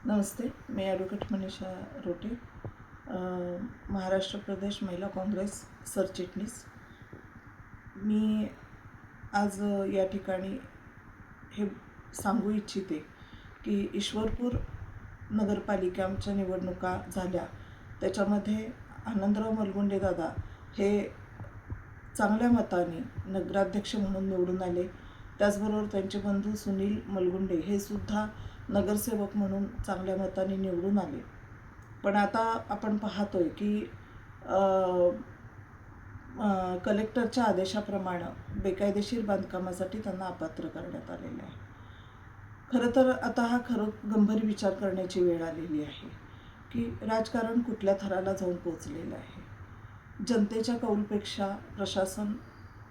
नमस्ते, मी advocate Manisha रोटे, महाराष्ट्र प्रदेश महिला काँग्रेस सरचिटणीस। मी आज या ठिकाणी हे सांगू इच्छिते की ईश्वरपूर नगरपालिकेच्या निवडणुका झाल्या, त्याच्यामध्ये आनंदराव मलगुंडे दादा हे चांगल्या मताने नगराध्यक्ष म्हणून निवडून आले। त्याचबरोबर त्यांचे बंधू सुनील मलगुंडे हे सुद्धा नगरसेवक म्हणून चांगल्या मताने निवडून आले। पण आता आपण पाहतोय की कलेक्टरच्या आदेशाप्रमाणे बेकायदेशीर बांधकामासाठी त्यांना अपात्र करण्यात आलेले आहे। खरं तर आता हा गंभीर विचार करण्याची वेळ आलेली आहे की राजकारण कुठल्या थराला जाऊन पोहोचलेलं आहे। जनतेच्या कौलपेक्षा प्रशासन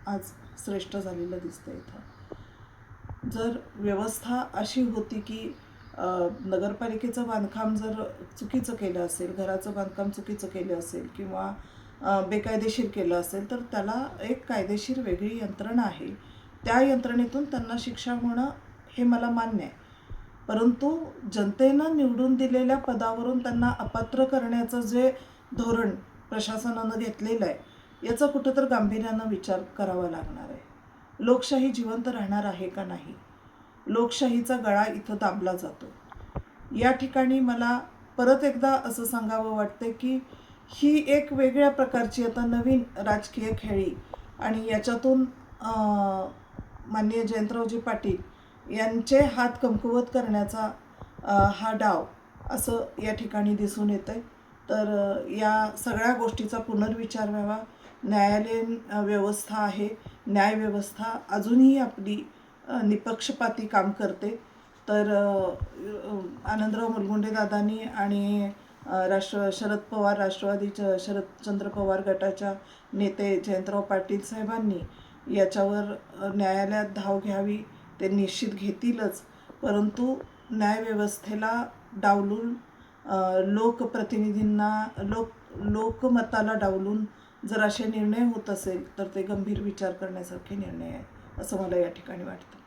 आज श्रेष्ठ झालेलं दिसतं। इथं जर व्यवस्था अशी होती की नगरपालिकेचं बांधकाम जर चुकीचं केलं असेल, घराचं बांधकाम चुकीचं केलं असेल किंवा बेकायदेशीर केलं असेल, तर त्याला एक कायदेशीर वेगळी यंत्रणा आहे, त्या यंत्रणेतून त्यांना शिक्षा होणं हे मला मान्य आहे। परंतु जनतेनं निवडून दिलेल्या पदावरून त्यांना अपात्र करण्याचं जे धोरण प्रशासनानं घेतलेलं आहे, याचा कुठंतर गांभीर्यानं विचार करावा लागणार आहे। लोकशाही जिवंत राहणार आहे का नाही, लोकशाहीचा गळा इथं दाबला जातो। या ठिकाणी मला परत एकदा असं सांगावं वाटतं की ही एक वेगळ्या प्रकारची आता नवीन राजकीय खेळी आणि याच्यातून माननीय जयंतरावजी पाटील यांचे हात कमकुवत करण्याचा हा डाव असं या ठिकाणी दिसून येतं आहे। तर या सगळ्या गोष्टीचा पुनर्विचार व्हावा। न्यायालयीन व्यवस्था आहे, न्यायव्यवस्था अजूनही आपली निपक्षपाती काम करते। तर आनंदराव मलगुंडे दादांनी आणि शरद पवार राष्ट्रवादीच्या शरदचंद्र पवार गटाच्या नेते जयंतराव पाटील साहेबांनी याच्यावर न्यायालयात धाव घ्यावी, ते निश्चित घेतीलच। परंतु न्यायव्यवस्थेला डावलून लोकप्रतिनिधींना लोकमताला डावलून जर असे निर्णय होत असेल तर ते गंभीर विचार करण्यासारखे निर्णय आहे असं मला या ठिकाणी वाटतं।